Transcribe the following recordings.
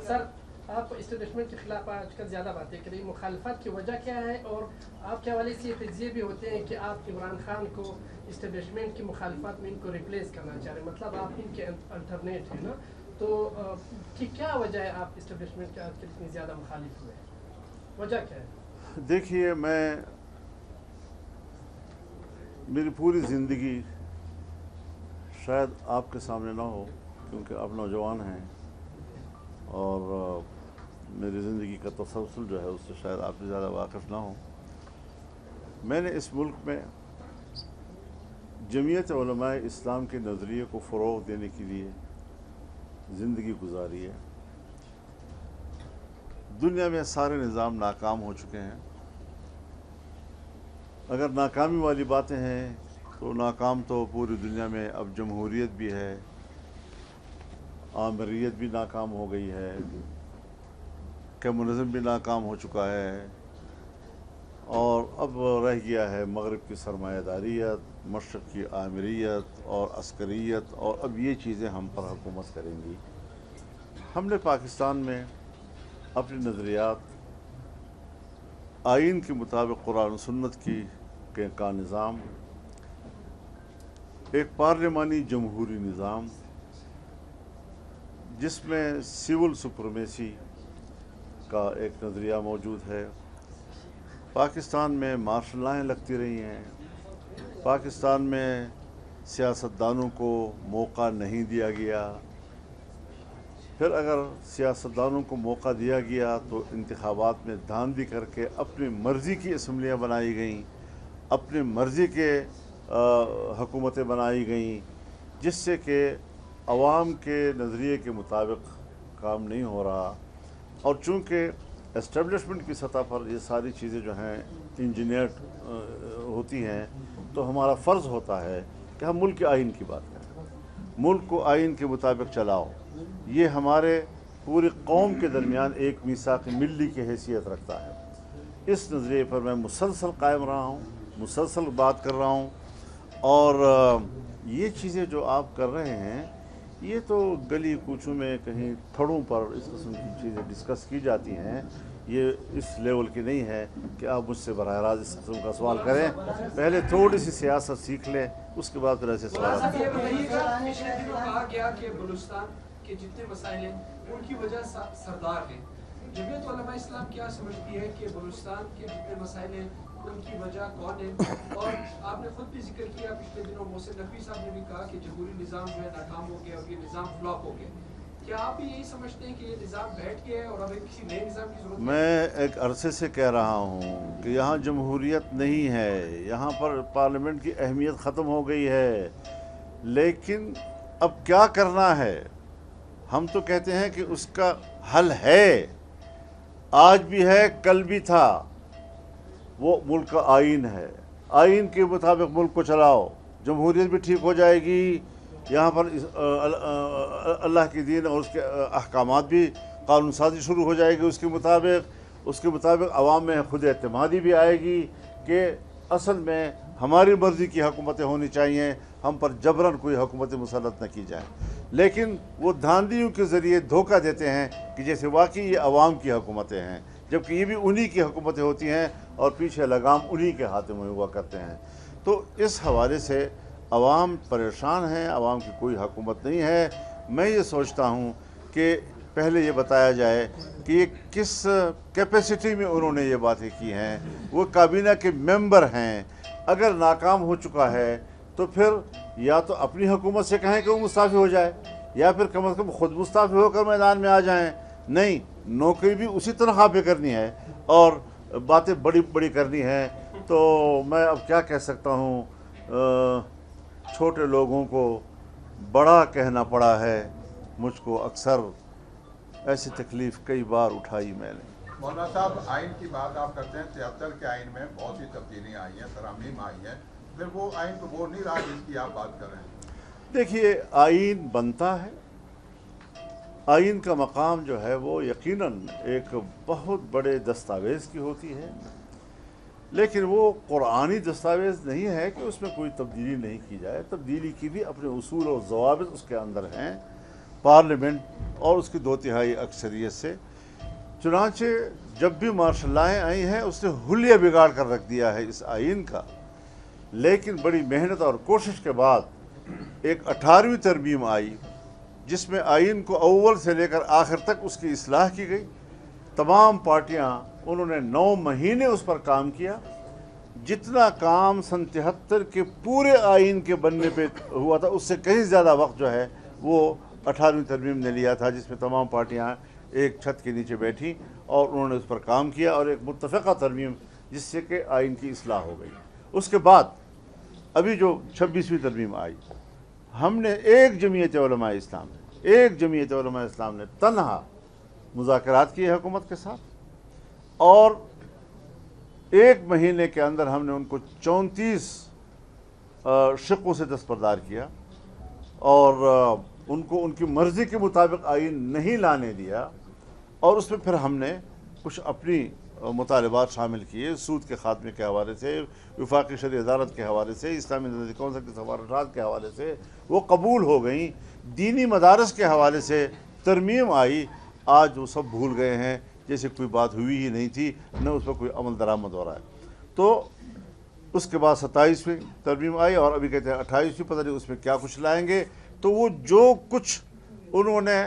سر آپ اسٹیبلشمنٹ کے خلاف آج کل زیادہ باتیں کریں، مخالفت کی وجہ کیا ہے؟ اور آپ کے حوالے سے یہ تجزیے بھی ہوتے ہیں کہ آپ عمران خان کو اسٹیبلشمنٹ کی مخالفت میں ان کو ریپلیس کرنا چاہ رہے ہیں، مطلب آپ ان کے الٹرنیٹ ہیں نا، تو کیا وجہ ہے آپ اسٹیبلشمنٹ کے آج کل اتنی زیادہ مخالف ہوئے ہیں؟ وجہ کیا ہے؟ دیکھیے، میری پوری زندگی شاید آپ کے سامنے نہ ہو کیونکہ آپ نوجوان ہیں، اور میری زندگی کا تسلسل جو ہے اس سے شاید آپ سے زیادہ واقف نہ ہوں۔ میں نے اس ملک میں جمعیت علماء اسلام کے نظریے کو فروغ دینے کے لیے زندگی گزاری ہے۔ دنیا میں سارے نظام ناکام ہو چکے ہیں۔ اگر ناکامی والی باتیں ہیں تو ناکام تو پوری دنیا میں اب جمہوریت بھی ہے، آمریت بھی ناکام ہو گئی ہے، کمیونزم بھی ناکام ہو چکا ہے، اور اب رہ گیا ہے مغرب کی سرمایہ داریت، مشرق کی آمریت اور عسکریت، اور اب یہ چیزیں ہم پر حکومت کریں گی۔ ہم نے پاکستان میں اپنے نظریات آئین کے مطابق قرآن و سنت کا نظام، ایک پارلیمانی جمہوری نظام جس میں سول سپرمیسی کا ایک نظریہ موجود ہے۔ پاکستان میں مارشل لائیں لگتی رہی ہیں، پاکستان میں سیاستدانوں کو موقع نہیں دیا گیا، پھر اگر سیاستدانوں کو موقع دیا گیا تو انتخابات میں دھاندلی کر کے اپنی مرضی کی اسمبلیاں بنائی گئیں، اپنی مرضی کے حکومتیں بنائی گئیں، جس سے کہ عوام کے نظریے کے مطابق کام نہیں ہو رہا۔ اور چونکہ اسٹیبلشمنٹ کی سطح پر یہ ساری چیزیں جو ہیں انجینئرڈ ہوتی ہیں، تو ہمارا فرض ہوتا ہے کہ ہم ملک کے آئین کی بات کریں، ملک کو آئین کے مطابق چلاؤ۔ یہ ہمارے پوری قوم کے درمیان ایک میثاق ملی کی حیثیت رکھتا ہے۔ اس نظریے پر میں مسلسل قائم رہا ہوں، مسلسل بات کر رہا ہوں، اور یہ چیزیں جو آپ کر رہے ہیں یہ تو گلی کوچوں میں کہیں تھڑوں پر اس قسم کی چیزیں ڈسکس کی جاتی ہیں، یہ اس لیول کی نہیں ہے کہ آپ مجھ سے براہ راست اس قسم کا سوال کریں۔ پہلے تھوڑی سی سیاست سیکھ لیں، اس کے بعد پھر ایسے سوال۔ پچھلے دنوں کہا گیا کہ بلوچستان کے جتنے مسائل ہیں ان کی وجہ سردار ہیں۔ جمعیت علماء اسلام کیا سمجھتی ہے کہ بلوچستان کے جتنے مسائل ہیں ان کی وجہ کون ہے؟ اور آپ نے خود بھی ذکر کیا پچھلے دنوں محسن نقوی صاحب نے بھی کہا کہ جمہوری نظام جو ہے ناکام ہو گیا اور یہ نظام فلاپ ہو گیا۔ کیا آپ بھی یہی سمجھتے ہیں کہ یہ نظام بیٹھ گیا ہے اور اب کسی نئے نظام کی ضرورت ہے؟ میں ایک عرصے سے کہہ رہا ہوں کہ یہاں جمہوریت نہیں ہے، یہاں پر پارلیمنٹ کی اہمیت ختم ہو گئی ہے، لیکن اب کیا کرنا ہے؟ ہم تو کہتے ہیں کہ اس کا حل ہے، آج بھی ہے کل بھی تھا، وہ ملک کا آئین ہے۔ آئین کے مطابق ملک کو چلاؤ، جمہوریت بھی ٹھیک ہو جائے گی، یہاں پر اللہ کی دین اور اس کے احکامات بھی قانون سازی شروع ہو جائے گی، اس کے مطابق عوام میں خود اعتمادی بھی آئے گی کہ اصل میں ہماری مرضی کی حکومتیں ہونی چاہیے، ہم پر جبراً کوئی حکومت مسلط نہ کی جائیں۔ لیکن وہ دھاندلیوں کے ذریعے دھوکہ دیتے ہیں کہ جیسے واقعی یہ عوام کی حکومتیں ہیں، جبکہ یہ بھی انہی کی حکومتیں ہوتی ہیں اور پیچھے لگام انہی کے ہاتھ میں ہوا کرتے ہیں۔ تو اس حوالے سے عوام پریشان ہیں، عوام کی کوئی حکومت نہیں ہے۔ میں یہ سوچتا ہوں کہ پہلے یہ بتایا جائے کہ یہ کس کیپیسٹی میں انہوں نے یہ باتیں کی ہیں، وہ کابینہ کے ممبر ہیں۔ اگر ناکام ہو چکا ہے تو پھر یا تو اپنی حکومت سے کہیں کہ وہ مستعفی ہو جائے، یا پھر کم از کم خود مستعفی ہو کر میدان میں آ جائیں۔ نہیں، نوکری بھی اسی تنخواہ پہ کرنی ہے اور باتیں بڑی بڑی کرنی ہیں۔ تو میں اب کیا کہہ سکتا ہوں، چھوٹے لوگوں کو بڑا کہنا پڑا ہے، مجھ کو اکثر ایسی تکلیف کئی بار اٹھائی میں نے۔ مولانا صاحب، آئین کی بات آپ کرتے ہیں، 73 کے آئین میں بہت سی تبدیلیاں آئی ہیں، ترامیم آئی ہیں، پھر وہ آئین تو وہ نہیں رہا جس کی آپ بات کر رہے ہیں۔ دیکھیے، آئین بنتا ہے، آئین کا مقام جو ہے وہ یقیناً ایک بہت بڑے دستاویز کی ہوتی ہے، لیکن وہ قرآنی دستاویز نہیں ہے کہ اس میں کوئی تبدیلی نہیں کی جائے۔ تبدیلی کی بھی اپنے اصول اور ضوابط اس کے اندر ہیں، پارلیمنٹ اور اس کی 2/3 اکثریت سے. چنانچہ جب بھی مارشل لائیں آئی ہیں اس نے حلیہ بگاڑ کر رکھ دیا ہے اس آئین کا. لیکن بڑی محنت اور کوشش کے بعد ایک 18ویں ترمیم آئی جس میں آئین کو اول سے لے کر آخر تک اس کی اصلاح کی گئی. تمام پارٹیاں انہوں نے 9 مہینے اس پر کام کیا. جتنا کام 73 کے پورے آئین کے بننے پہ ہوا تھا اس سے کہیں زیادہ وقت جو ہے وہ 18ویں ترمیم نے لیا تھا، جس میں تمام پارٹیاں ایک چھت کے نیچے بیٹھی اور انہوں نے اس پر کام کیا اور ایک متفقہ ترمیم جس سے کہ آئین کی اصلاح ہو گئی. اس کے بعد ابھی جو 26ویں ترمیم آئی، ہم نے ایک جمعیت علماء اسلام نے تنہا مذاکرات کیے حکومت کے ساتھ اور 1 مہینے کے اندر ہم نے ان کو 34 شقوں سے دستبردار کیا اور ان کو ان کی مرضی کے مطابق آئین نہیں لانے دیا. اور اس میں پھر ہم نے کچھ اپنی مطالبات شامل کیے، سود کے خاتمے کے حوالے سے، وفاقی شرعی عدالت کے حوالے سے، اسلامی نظری کونسل کے سفارشات کے حوالے سے وہ قبول ہو گئیں. دینی مدارس کے حوالے سے ترمیم آئی، آج وہ سب بھول گئے ہیں جیسے کوئی بات ہوئی ہی نہیں تھی، نہ اس پر کوئی عمل درآمد ہو رہا ہے. تو اس کے بعد 27ویں ترمیم آئی اور ابھی کہتے ہیں 28ویں، پتہ نہیں اس میں کیا کچھ لائیں گے. تو وہ جو کچھ انہوں نے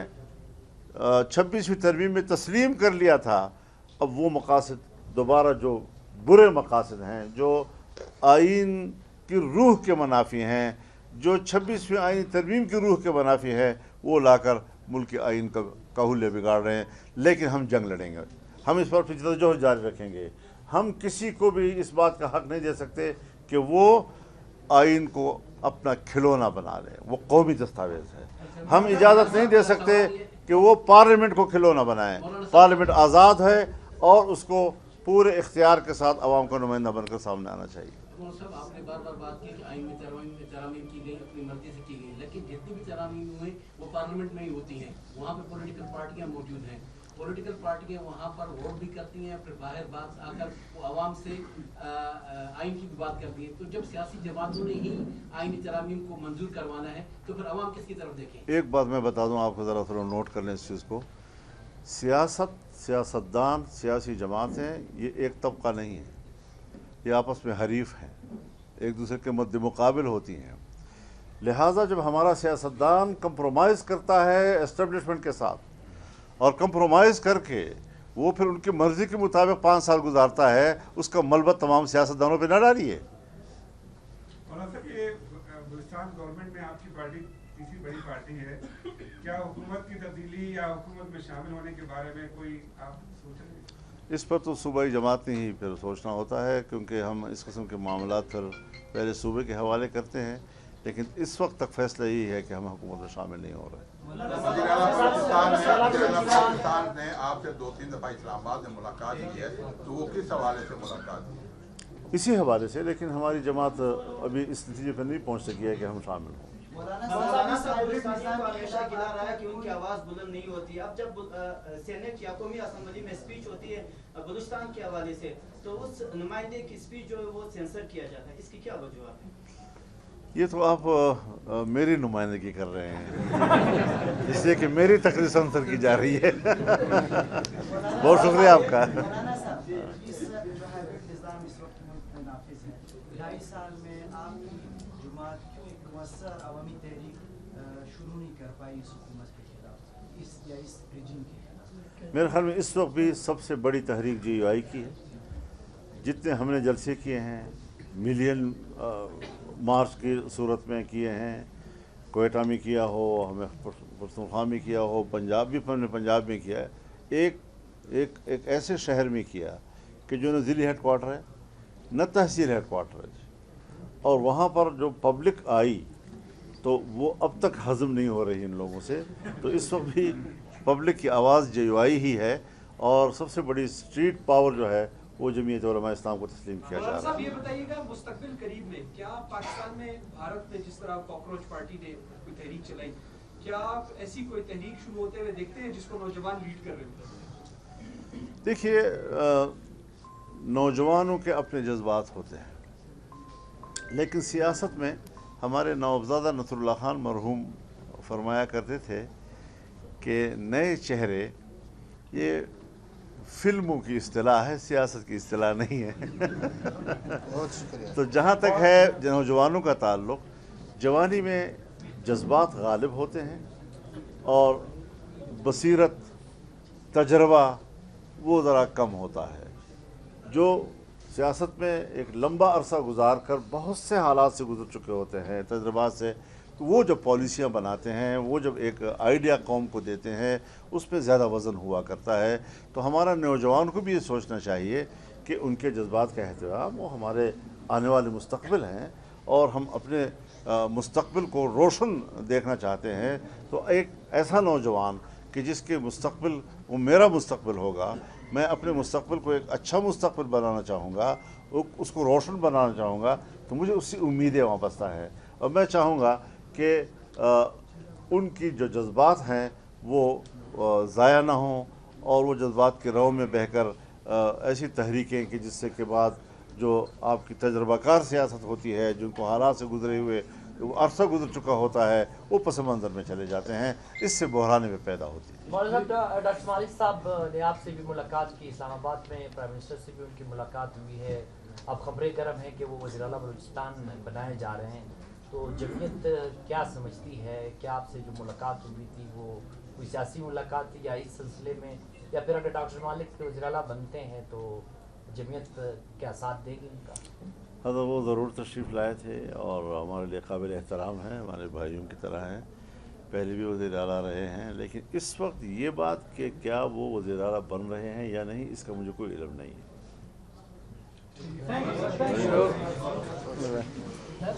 26ویں ترمیم میں تسلیم کر لیا تھا، اب وہ مقاصد دوبارہ جو برے مقاصد ہیں، جو آئین کی روح کے منافی ہیں، جو 26ویں آئین ترمیم کی روح کے منافی ہے، وہ لا کر ملک آئین کا حلیہ بگاڑ رہے ہیں. لیکن ہم جنگ لڑیں گے، ہم اس پر جدوجہد جاری رکھیں گے. ہم کسی کو بھی اس بات کا حق نہیں دے سکتے کہ وہ آئین کو اپنا کھلونا بنا لے. وہ قومی دستاویز ہے. ہم اجازت نہیں دے سکتے کہ وہ پارلیمنٹ کو کھلونا بنائیں. پارلیمنٹ آزاد ہے اور اس کو پورے اختیار کے ساتھ عوام کا نمائندہ بن کر سامنے آنا چاہیے. صاحب آپ نے بار بار بات کی کہ آئین میں ترامیم کی گئی، اپنی مرضی سے کی گئی، لیکن جتنی بھی ترامیم ہوئی وہ پارلیمنٹ میں ہی ہوتی ہیں. وہاں پہ پولیٹیکل پارٹیاں موجود ہیں، پولیٹیکل پارٹیاں وہاں پر ووٹ بھی کرتی ہیں، پھر باہر بات آ کر وہ عوام سے آئین کی بھی بات کرتی ہے. تو جب سیاسی جماعتوں نے ہی آئینی ترامیم کو منظور کروانا ہے تو پھر عوام کس کی طرف دیکھیں؟ ایک بات میں بتا دوں آپ کو، ذرا تھوڑا نوٹ کر لیں اس چیز کو. سیاستدان، سیاسی جماعتیں یہ ایک طبقہ نہیں ہے، یہ آپس میں حریف ہیں، ایک دوسرے کے مد مقابل ہوتی ہیں. لہٰذا جب ہمارا سیاستدان کمپرومائز کرتا ہے اسٹیبلشمنٹ کے ساتھ اور کمپرومائز کر کے وہ پھر ان کی مرضی کے مطابق 5 سال گزارتا ہے، اس کا ملبہ تمام سیاستدانوں پہ نہ ڈالیے. مولانا صاحب، یہ بلوچستان گورنمنٹ میں آپ کی پارٹی تیسری بڑی پارٹی ہے، کیا حکومت کی تبدیلی یا حکومت میں شامل ہونے کے بارے میں کوئی آپ سوچ رہے ہیں؟ اس پر تو صوبائی جماعت نے ہی پھر سوچنا ہوتا ہے، کیونکہ ہم اس قسم کے معاملات پھر پہلے صوبے کے حوالے کرتے ہیں. لیکن اس وقت تک فیصلہ یہی ہے کہ ہم حکومت میں شامل نہیں ہو رہے. پاکستان نے آپ سے 2-3 دفعہ اسلام آباد میں ملاقات کی ہے، تو وہ کس حوالے سے ملاقات کی؟ اسی حوالے سے، لیکن ہماری جماعت ابھی اس نتیجے پر نہیں پہنچ سکی ہے کہ ہم شامل ہوں. مولانا صاحب، بلوچستان ہمیشہ گلا رہا ہے کہ ان کی آواز بلند نہیں ہوتی. اب جب سینٹ یا قومی اسمبلی میں اسپیچ ہوتی ہے بلوچستان کے حوالے سے تو اس نمائندے کی اسپیچ جو ہے وہ سینسر کیا جاتا ہے، اس کی کیا وجوہات ہے؟ یہ تو آپ میری نمائندگی کر رہے ہیں، اس لیے کہ میری تقریر سنسر کی جا رہی ہے. بہت شکریہ آپ کا. مولانا صاحب، اس جو ہائبرڈ نظام اس وقت ملک میں نافذ ہے، 2.5 سال میں آپ کی جماعت کیوں ایک مؤثر عوامی تحریک شروع نہیں کر پائی اس حکومت کے خلاف، اس رجیم کے خلاف؟ میرے خیال میں اس وقت بھی سب سے بڑی تحریک GUI کی ہے. جتنے ہم نے جلسے کیے ہیں، ملین مارچ کی صورت میں کیے ہیں، کوئٹہ میں کیا ہو، ہمیں پختونخوا میں کیا ہو، پنجاب بھی ہم نے پنجاب میں کیا ہے. ایک ایسے شہر میں کیا کہ جو نہ ضلعی ہیڈ کوارٹر ہے نہ تحصیل ہیڈ کوارٹر ہے، اور وہاں پر جو پبلک آئی تو وہ اب تک ہضم نہیں ہو رہی ان لوگوں سے. تو اس وقت بھی پبلک کی آواز GUI ہی ہے، اور سب سے بڑی اسٹریٹ پاور جو ہے وہ جمعیت علماء اسلام کو تسلیم کیا جا رہا ہے. صاحب یہ بتائیے گا، مستقبل قریب میں کیا پاکستان میں، بھارت میں جس طرح کاکروچ پارٹی نے کوئی تحریک چلائی، کیا آپ ایسی کوئی تحریک شروع ہوتے ہوئے دیکھتے ہیں جس کو نوجوان لیڈ کر رہے ہیں؟ دیکھیے، نوجوانوں کے اپنے جذبات ہوتے ہیں، لیکن سیاست میں ہمارے نوابزادہ نصر اللہ خان مرحوم فرمایا کرتے تھے کہ نئے چہرے یہ فلموں کی اصطلاح ہے، سیاست کی اصطلاح نہیں ہے۔ بہت شکریہ۔ تو جہاں تک ہے نوجوانوں کا تعلق، جوانی میں جذبات غالب ہوتے ہیں اور بصیرت، تجربہ وہ ذرا کم ہوتا ہے۔ جو سیاست میں ایک لمبا عرصہ گزار کر بہت سے حالات سے گزر چکے ہوتے ہیں، تجربات سے، تو وہ جب پالیسیاں بناتے ہیں، وہ جب ایک آئیڈیا قوم کو دیتے ہیں، اس میں زیادہ وزن ہوا کرتا ہے۔ تو ہمارا نوجوان کو بھی یہ سوچنا چاہیے کہ ان کے جذبات کا احترام، وہ ہمارے آنے والے مستقبل ہیں اور ہم اپنے مستقبل کو روشن دیکھنا چاہتے ہیں۔ تو ایک ایسا نوجوان کہ جس کے مستقبل وہ میرا مستقبل ہوگا، میں اپنے مستقبل کو ایک اچھا مستقبل بنانا چاہوں گا، اس کو روشن بنانا چاہوں گا، تو مجھے اس سے امیدیں وابستہ ہیں اور میں چاہوں گا کہ ان کی جو جذبات ہیں وہ ضائع نہ ہوں اور وہ جذبات کے رو میں بہہ کر ایسی تحریکیں کہ جس سے کے بعد جو آپ کی تجربہ کار سیاست ہوتی ہے، جن کو حالات سے گزرے ہوئے عرصہ گزر چکا ہوتا ہے، وہ پس منظر میں چلے جاتے ہیں، اس سے بحران میں پیدا ہوتی ہے۔ مولانا صاحب، ڈاکٹر مالک صاحب نے آپ سے بھی ملاقات کی، اسلام آباد میں پرائم منسٹر سے بھی ان کی ملاقات ہوئی ہے، اب خبریں گرم ہیں کہ وہ وزیر اعلیٰ بلوچستان بنائے جا رہے ہیں، تو جمعیت کیا سمجھتی ہے؟ کیا آپ سے جو ملاقات ہوئی تھی وہ کوئی سیاسی ملاقات تھی یا اس سلسلے میں، یا پھر اگر ڈاکٹر مالک وزیر اعلیٰ بنتے ہیں تو جمعیت کیا ساتھ دے گی ان کا؟ حضرت وہ ضرور تشریف لائے تھے اور ہمارے لیے قابل احترام ہیں، ہمارے بھائیوں کی طرح ہیں، پہلے بھی وزیر اعلیٰ رہے ہیں، لیکن اس وقت یہ بات کہ کیا وہ وزیر اعلیٰ بن رہے ہیں یا نہیں، اس کا مجھے کوئی علم نہیں ہے۔